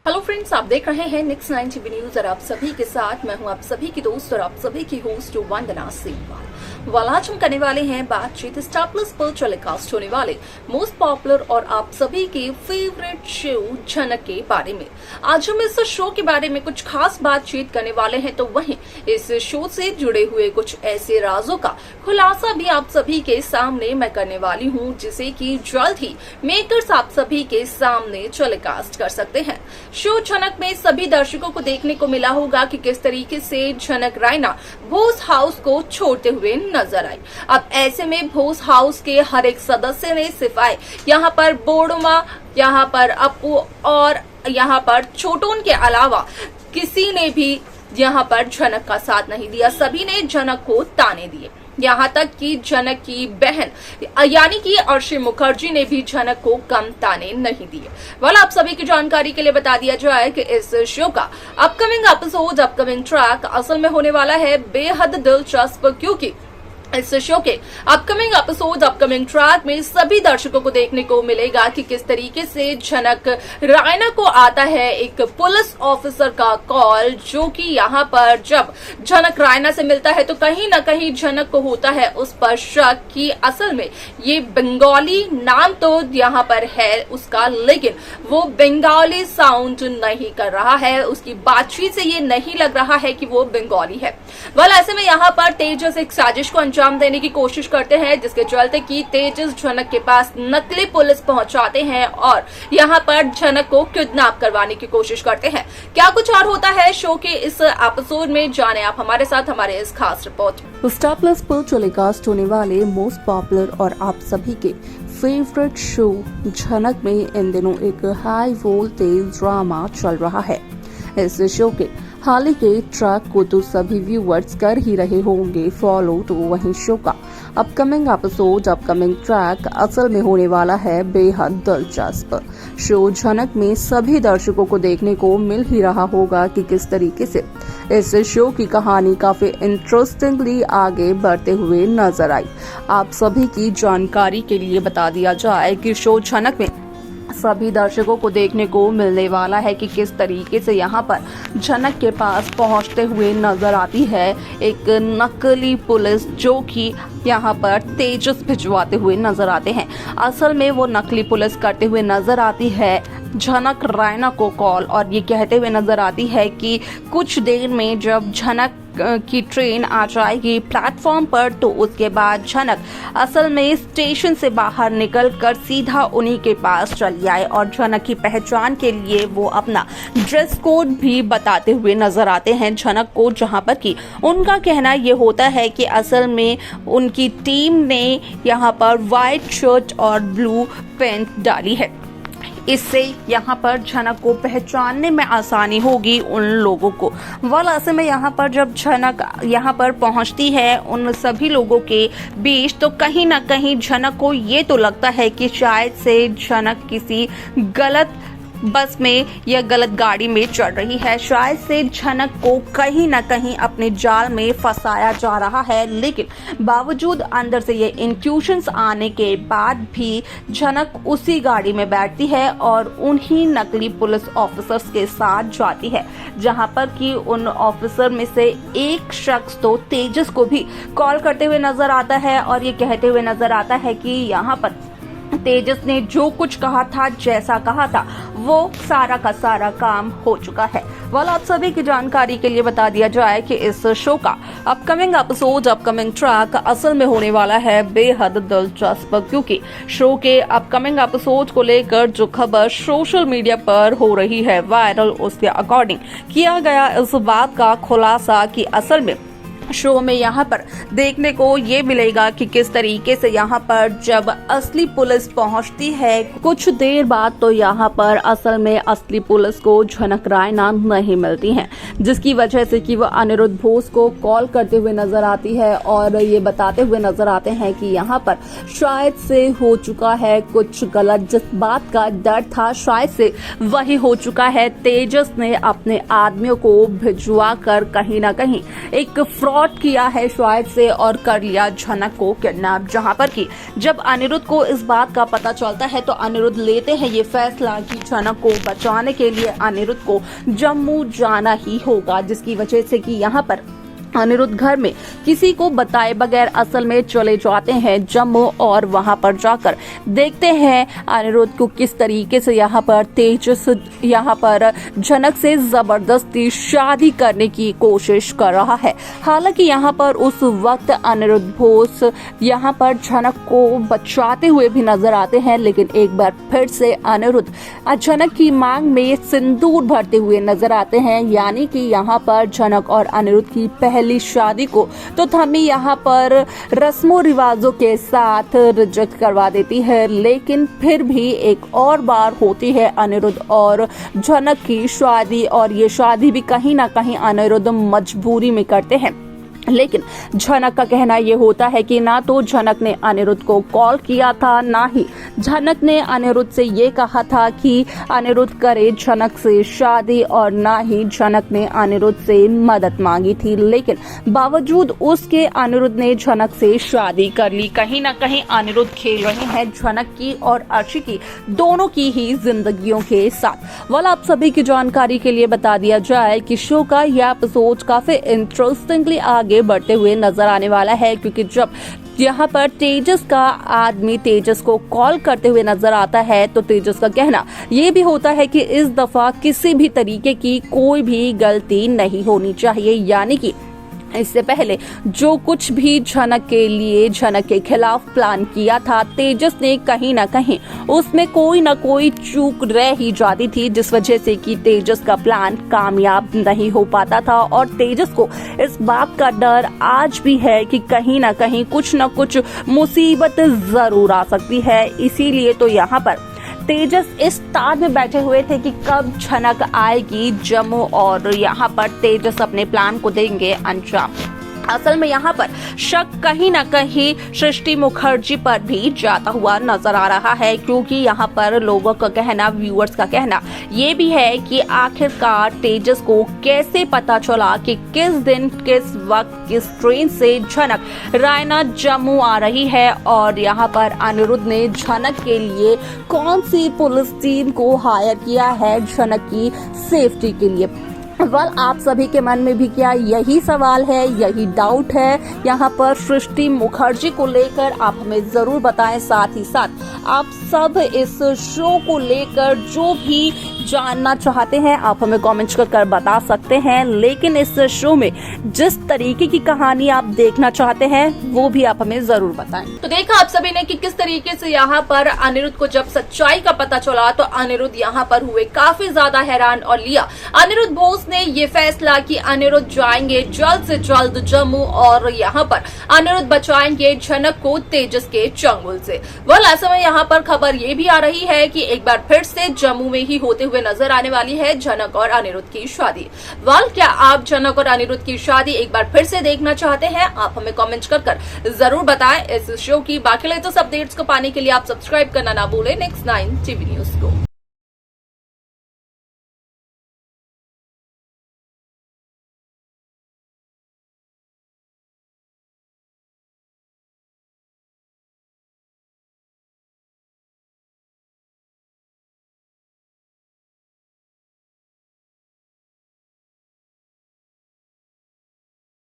Hello friends, आप देख रहे हैं नेक्स्ट 9 टीवी न्यूज और आप सभी के साथ मैं हूं आप सभी की दोस्त और आप सभी की होस्ट वंदना सिंह। आज हम करने वाले हैं बातचीत स्टार प्लस पर टेलीकास्ट होने वाले मोस्ट पॉपुलर और आप सभी के फेवरेट शो झनक के बारे में। आज हम इस शो के बारे में कुछ खास बातचीत करने वाले हैं, तो वहीं इस शो से जुड़े हुए कुछ ऐसे राजों का खुलासा भी आप सभी के सामने मैं करने वाली हूं, जिसे कि जल्द ही मेकर्स आप सभी के सामने टेलीकास्ट कर सकते हैं। शो झनक में सभी दर्शकों को देखने को मिला होगा कि किस तरीके से झनक रायना भोज हाउस को छोड़ते हुए नजर आई। अब ऐसे में भोज हाउस के हर एक सदस्य ने सिवाय यहाँ पर बोडोमा, यहाँ पर अपू और यहाँ पर छोटून के अलावा किसी ने भी यहाँ पर झनक का साथ नहीं दिया। सभी ने झनक को ताने दिए, यहाँ तक कि झनक की बहन यानी कि अर्शी मुखर्जी ने भी झनक को कम ताने नहीं दिए। वाला आप सभी की जानकारी के लिए बता दिया जाए कि इस शो का अपकमिंग एपिसोड, अपकमिंग ट्रैक असल में होने वाला है बेहद दिलचस्प, क्योंकि इस शो के अपकमिंग एपिसोड, अपकमिंग ट्रैक में सभी दर्शकों को देखने को मिलेगा कि किस तरीके से झनक रायना को आता है एक पुलिस ऑफिसर का कॉल, जो कि यहाँ पर जब झनक रायना से मिलता है तो कहीं ना कहीं झनक को होता है उस पर शक कि असल में ये बंगाली नाम तो यहाँ पर है उसका, लेकिन वो बंगाली साउंड नहीं कर रहा है, उसकी बातचीत से ये नहीं लग रहा है कि वो बंगाली है। ऐसे में यहाँ पर तेजस एक साजिश को अंजाम देने की कोशिश करते हैं, जिसके चलते कि तेजस झनक के पास नकली पुलिस पहुंचाते हैं और यहाँ पर झनक को किडनैप करवाने की कोशिश करते हैं। क्या कुछ और होता है शो के इस एपिसोड में, जाने आप हमारे साथ हमारे इस खास रिपोर्ट। स्टार प्लस पर टेलीकास्ट होने वाले मोस्ट पॉपुलर और आप सभी के फेवरेट शो झनक में इन दिनों एक हाई वोल्टेज ड्रामा चल रहा है। इस शो के हाल ही के ट्रैक को तो सभी व्यूअर्स कर ही रहे होंगे फॉलो, तो वहीं शो का अपकमिंग एपिसोड, अपकमिंग ट्रैक असल में होने वाला है बेहद दिलचस्प। शो झनक में सभी दर्शकों को देखने को मिल ही रहा होगा कि किस तरीके से इस शो की कहानी काफी इंटरेस्टिंगली आगे बढ़ते हुए नजर आई। आप सभी की जानकारी के लिए बता दिया जाए कि शो झनक में सभी दर्शकों को देखने को मिलने वाला है कि किस तरीके से यहाँ पर झनक के पास पहुँचते हुए नजर आती है एक नकली पुलिस, जो कि यहाँ पर तेजस भिजवाते हुए नजर आते हैं। असल में वो नकली पुलिस करते हुए नजर आती है झनक रायना को कॉल और ये कहते हुए नजर आती है कि कुछ देर में जब झनक की ट्रेन आ जाएगी प्लेटफॉर्म पर, तो उसके बाद झनक असल में स्टेशन से बाहर निकलकर सीधा उन्हीं के पास चली आए और झनक की पहचान के लिए वो अपना ड्रेस कोड भी बताते हुए नजर आते हैं झनक को, जहां पर कि उनका कहना ये होता है कि असल में उनकी टीम ने यहाँ पर व्हाइट शर्ट और ब्लू पैंट डाली है। इससे यहाँ पर झनक को पहचानने में आसानी होगी उन लोगों को। ऐसे में यहाँ पर जब झनक यहाँ पर पहुँचती है उन सभी लोगों के बीच, तो कहीं ना कहीं झनक को ये तो लगता है कि शायद से झनक किसी गलत बस में या गलत गाड़ी में चढ़ रही है, शायद से झनक को कहीं ना कहीं अपने जाल में फंसाया जा रहा है। लेकिन बावजूद अंदर से ये इंट्यूशंस आने के बाद भी झनक उसी गाड़ी में बैठती है और उन्हीं नकली पुलिस ऑफिसर्स के साथ जाती है, जहां पर कि उन ऑफिसर में से एक शख्स तो तेजस को भी कॉल करते हुए नजर आता है और ये कहते हुए नजर आता है कि यहाँ पर तेजस ने जो कुछ कहा था, जैसा कहा था, वो सारा का सारा काम हो चुका है। आप सभी की जानकारी के लिए बता दिया जाए कि इस शो का अपकमिंग एपिसोड, अपकमिंग ट्रैक असल में होने वाला है बेहद दिलचस्प, क्योंकि शो के अपकमिंग एपिसोड को लेकर जो खबर सोशल मीडिया पर हो रही है वायरल, उसके अकॉर्डिंग किया गया इस बात का खुलासा कि असल में शो में यहाँ पर देखने को ये मिलेगा कि किस तरीके से यहाँ पर जब असली पुलिस पहुँचती है कुछ देर बाद, तो यहाँ पर असल में असली पुलिस को झनक रायना नहीं मिलती है, जिसकी वजह से कि वह अनिरुद्ध बोस को कॉल करते हुए नजर आती है और ये बताते हुए नजर आते हैं कि यहाँ पर शायद से हो चुका है कुछ गलत, जिस बात का डर था शायद से वही हो चुका है। तेजस ने अपने आदमियों को भिजवा कर कहीं ना कहीं एक फ्रॉड फ्लर्ट किया है शायद से और कर लिया झनक को किडनैप। जहां पर कि जब अनिरुद्ध को इस बात का पता चलता है तो अनिरुद्ध लेते हैं ये फैसला कि झनक को बचाने के लिए अनिरुद्ध को जम्मू जाना ही होगा, जिसकी वजह से कि यहाँ पर अनिरुद्ध घर में किसी को बताए बगैर असल में चले जाते हैं जम्मू और वहां पर जाकर देखते हैं अनिरुद्ध को किस तरीके से यहाँ पर तेजस यहाँ पर झनक से जबरदस्ती शादी करने की कोशिश कर रहा है। हालांकि यहाँ पर उस वक्त अनिरुद्ध बोस यहाँ पर झनक को बचाते हुए भी नजर आते हैं, लेकिन एक बार फिर से अनिरुद्ध झनक की मांग में सिंदूर भरते हुए नजर आते हैं। यानी कि यहाँ पर झनक और अनिरुद्ध की पहली शादी को तो थमी यहाँ पर रस्मों रिवाजों के साथ रिजेक्ट करवा देती है, लेकिन फिर भी एक और बार होती है अनिरुद्ध और झनक की शादी, और ये शादी भी कहीं ना कहीं अनिरुद्ध मजबूरी में करते हैं। लेकिन झनक का कहना यह होता है कि ना तो झनक ने अनिरुद्ध को कॉल किया था, ना ही झनक ने अनिरुद्ध से ये कहा था कि अनिरुद्ध करे झनक से शादी, और ना ही झनक ने अनिरुद्ध से मदद मांगी थी। लेकिन बावजूद उसके अनिरुद्ध ने झनक से शादी कर ली। कहीं ना कहीं अनिरुद्ध खेल रहे हैं झनक की और अर्शी की दोनों की ही जिंदगियों के साथ। वाला आप सभी की जानकारी के लिए बता दिया जाए कि शो का यह एपिसोड काफी इंटरेस्टिंगली आगे बढ़ते हुए नजर आने वाला है, क्योंकि जब यहाँ पर तेजस का आदमी तेजस को कॉल करते हुए नजर आता है तो तेजस का कहना ये भी होता है कि इस दफा किसी भी तरीके की कोई भी गलती नहीं होनी चाहिए। यानी कि इससे पहले जो कुछ भी झनक के लिए झनक के खिलाफ प्लान किया था तेजस ने कहीं ना कहीं उसमें कोई ना कोई चूक रह ही जाती थी, जिस वजह से कि तेजस का प्लान कामयाब नहीं हो पाता था। और तेजस को इस बात का डर आज भी है कि कहीं ना कहीं कुछ ना कुछ मुसीबत जरूर आ सकती है। इसीलिए तो यहाँ पर तेजस इस तार में बैठे हुए थे कि कब झनक आएगी जम्मू और यहाँ पर तेजस अपने प्लान को देंगे अंजाम। असल में यहाँ पर शक कहीं ना कहीं सृष्टि मुखर्जी पर भी जाता हुआ नजर आ रहा है, क्योंकि यहाँ पर लोगों का कहना, व्यूअर्स का कहना ये भी है कि आखिरकार तेजस को कैसे पता चला कि किस दिन किस वक्त किस ट्रेन से झनक रायना जम्मू आ रही है, और यहाँ पर अनिरुद्ध ने झनक के लिए कौन सी पुलिस टीम को हायर किया है झनक की सेफ्टी के लिए। आप सभी के मन में भी क्या यही सवाल है, यही डाउट है यहाँ पर सृष्टि मुखर्जी को लेकर? आप हमें जरूर बताएं। साथ ही साथ आप सब इस शो को लेकर जो भी जानना चाहते हैं आप हमें कमेंट कर बता सकते हैं, लेकिन इस शो में जिस तरीके की कहानी आप देखना चाहते हैं वो भी आप हमें जरूर बताएं। तो देखा आप सभी ने कि किस तरीके से यहाँ पर अनिरुद्ध को जब सच्चाई का पता चला तो अनिरुद्ध यहाँ पर हुए काफी ज्यादा हैरान और लिया अनिरुद्ध बोस ने ये फैसला कि अनिरुद्ध जाएंगे जल्द से जल्द जम्मू और यहाँ पर अनिरुद्ध बचाएंगे झनक को तेजस के चंगुल से। ऐसे में यहाँ पर खबर ये भी आ रही है कि एक बार फिर से जम्मू में ही होते हुए नजर आने वाली है झनक और अनिरुद्ध की शादी। क्या आप झनक और अनिरुद्ध की शादी एक बार फिर से देखना चाहते हैं? आप हमें कमेंट कर जरूर बताएं। इस शो की बाकी लेटेस्ट अपडेट्स को पाने के लिए आप सब्सक्राइब करना ना भूलें नेक्स्ट 9 टीवी न्यूज को।